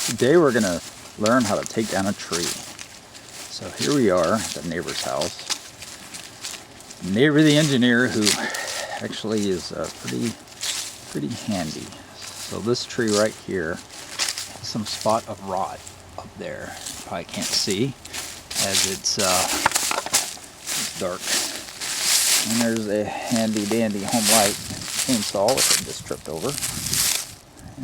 Today we're going to learn how to take down a tree. So here we are at the neighbor's house. Neighbor the engineer, who actually is pretty handy. So this tree right here, some spot of rot up there. You probably can't see as it's dark. And there's a handy dandy home light chainsaw, which I just tripped over.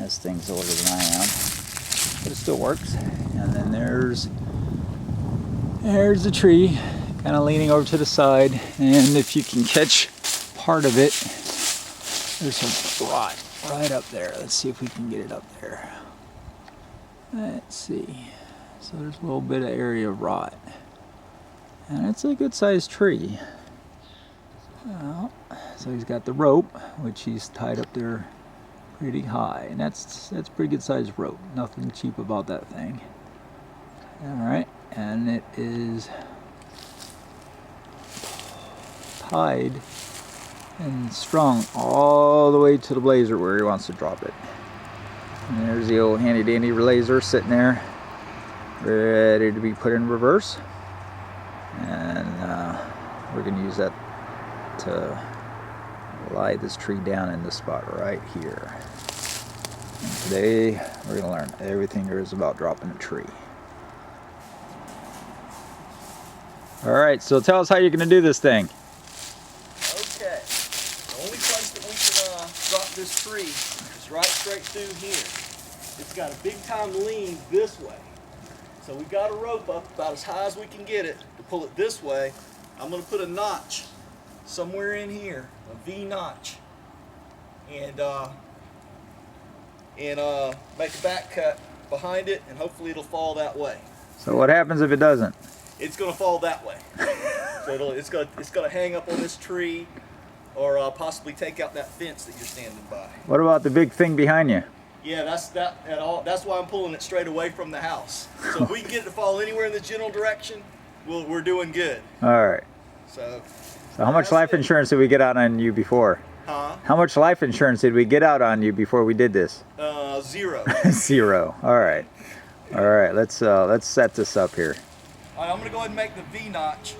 This thing's older than I am, but it still works. And then there's the tree, kind of leaning over to the side. And if you can catch part of it, there's some rot right up there. Let's see if we can get it up there. Let's see. So there's a little bit of area of rot, and it's a good sized tree. So he's got the rope, which he's tied up there pretty high, and that's pretty good sized rope. Nothing cheap about that thing. All right, and it is tied and strung all the way to the blazer where he wants to drop it. And there's the old handy dandy laser sitting there, ready to be put in reverse. And we're going to use that to lie this tree down in this spot right here. And today we're going to learn everything there is about dropping a tree. Alright, so tell us how you're going to do this thing. Okay, the only place that we can drop this tree is right straight through here. It's got a big time lean this way. So we've got a rope up about as high as we can get it to pull it this way. I'm going to put a notch somewhere in here, a V notch, and make a back cut behind it, and hopefully it'll fall that way. So what happens if it doesn't? It's going to fall that way. So it's going to hang up on this tree, or possibly take out that fence that you're standing by. What about the big thing behind you? Yeah, that's why I'm pulling it straight away from the house. So if we can get it to fall anywhere in the general direction, we're doing good. Alright. So how much life insurance did we get out on you before? Huh? How much life insurance did we get out on you before we did this? 0. 0. Alright. Alright, let's set this up here. Alright, I'm going to go ahead and make the V notch.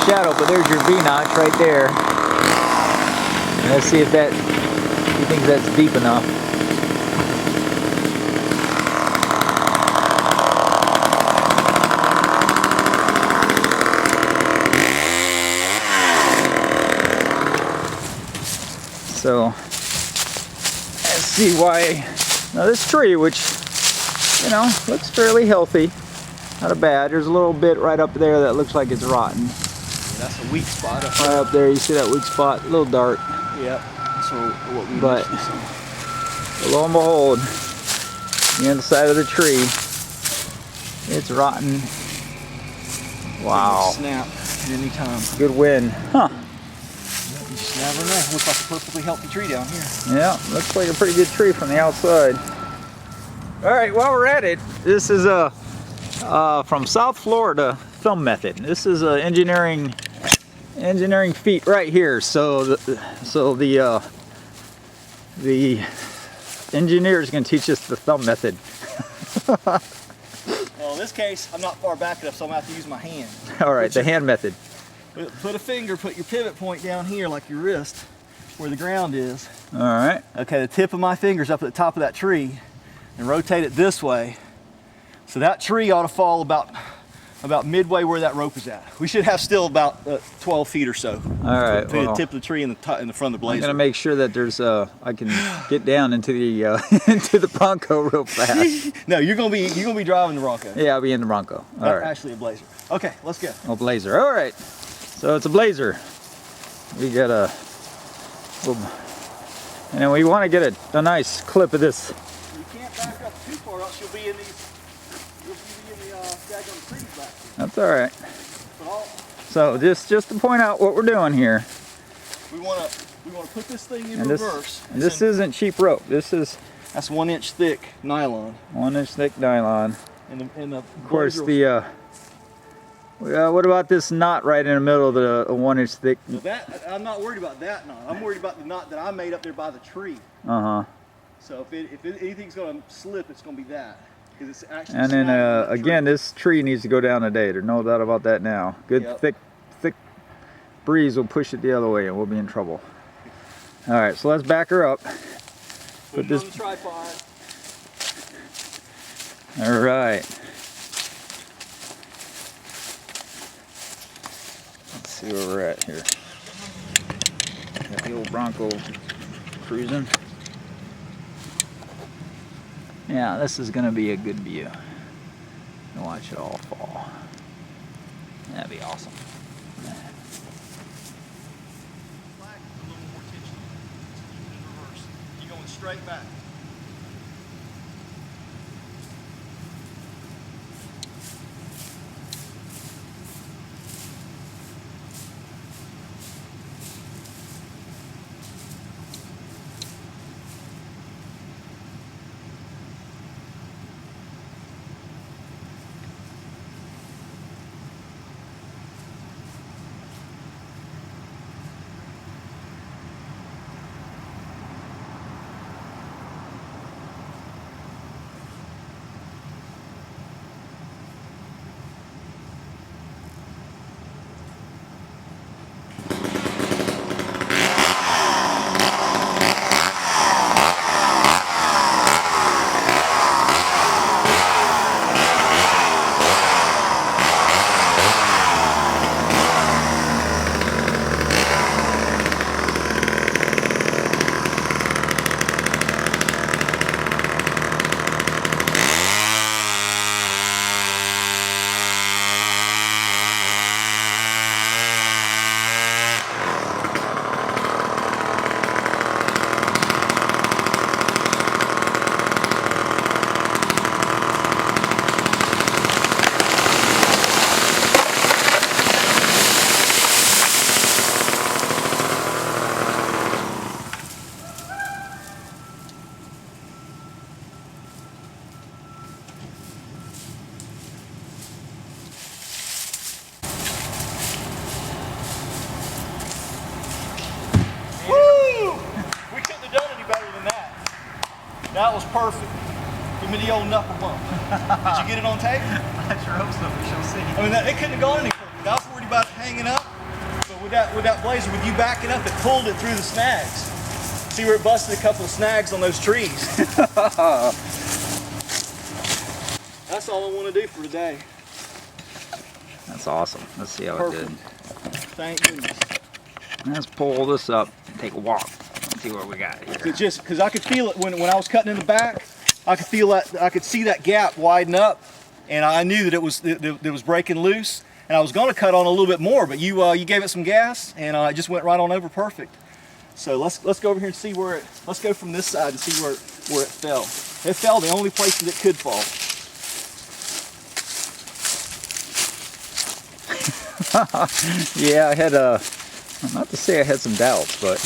Shadow, but there's your V-notch right there. Let's see if you think that's deep enough. So let's see why. Now this tree, which looks fairly healthy, not bad. There's a little bit right up there that looks like it's rotten. That's a weak spot right up there. You see that weak spot? A little dark. Yep. So what we but lo and behold, the inside of the tree, it's rotten. Wow. Snap any time. Good wind. Huh. You just never know. Looks like a perfectly healthy tree down here. Yeah, looks like a pretty good tree from the outside. All right, while we're at it, this is from South Florida Film Method. This is a engineering feat right here. So the The engineer is going to teach us the thumb method. Well, in this case, I'm not far back enough, so I'm going to have to use my hand. All right, the hand method. Put your pivot point down here like your wrist, where the ground is. All right. Okay, the tip of my finger's up at the top of that tree, and rotate it this way. So that tree ought to fall about midway where that rope is at. We should have still about 12 feet or so. All right. Between the tip of the tree and the front of the I'm blazer. gonna make sure that there's I can get down into the into the Bronco real fast. No, you're gonna be driving the Bronco. Yeah, I'll be in the Bronco. All right. Actually, a Blazer. Okay, let's go. Oh, Blazer. All right. So it's a Blazer. We got a, and then we want to get a nice clip of this. You can't back up too far, else you'll be in the daggone trees back here. That's all right. But So just to point out what we're doing here. we wanna put this thing in And reverse. this isn't cheap rope. This is That's 1 inch thick nylon. 1 inch thick nylon. And the Of course, what about this knot right in the middle of the 1 inch thick? that I'm not worried about that knot. I'm worried about the knot that I made up there by the tree. Uh-huh. So if anything's gonna slip, it's gonna be that. Because it's actually. And then snagged in that again, tree. this tree needs to go down today. There's no doubt about that now. Good Yep. thick breeze will push it the other way and we'll be in trouble. All right, so let's back her up. Put this- it on the tripod. All right. Let's see where we're at here. Got the old Bronco cruising. Yeah, this is gonna be a good view. Watch it all fall. That'd be awesome. Flag with a little more tension. Keep it in reverse. You're going straight back. That was perfect. Give me the old knuckle bump. Did you get it on tape? I sure hope so. We shall see. I mean, it couldn't have gone any further. I was worried about it hanging up, but with that Blazer, with you backing up, it pulled it through the snags. See where it busted a couple of snags on those trees. That's all I want to do for today. That's awesome. Let's see how Perfect. it did. Thank goodness. Let's pull this up and take a walk. Let's see what we got here. It just because I could feel it when I was cutting in the back. I could feel that. I could see that gap widen up, and I knew that it was breaking loose. And I was going to cut on a little bit more, but you gave it some gas, and it just went right on over perfect. So let's go over here and see where it. Let's go from this side and see where it fell. It fell the only place that it could fall. Yeah, I had not to say I had some doubts, but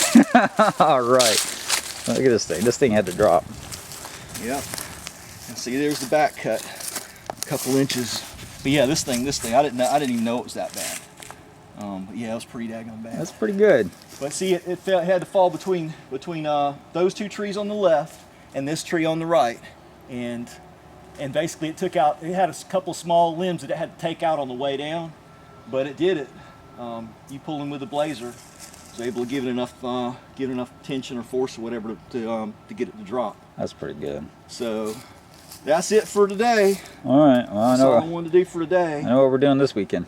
all right. Look at this thing. This thing had to drop. Yep. And see, there's the back cut, a couple inches. But yeah, this thing, I didn't even know it was that bad. Yeah, it was pretty daggone bad. That's pretty good. But see, it had to fall between those two trees on the left and this tree on the right, and basically it had a couple small limbs that it had to take out on the way down, but it did it. You pulling with the blazer, was able to give it enough tension or force or whatever to get it to drop. That's pretty good. So that's it for today. All right. Well, That's all I wanted to do for today. I know what we're doing this weekend.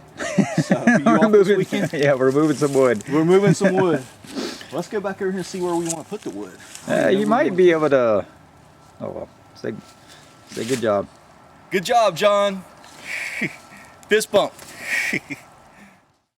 So are you off this weekend? Yeah, we're moving some wood. We're moving some wood. Let's go back over here and see where we want to put the wood. You might be able to. Oh well. Say good job. Good job, John. Fist bump.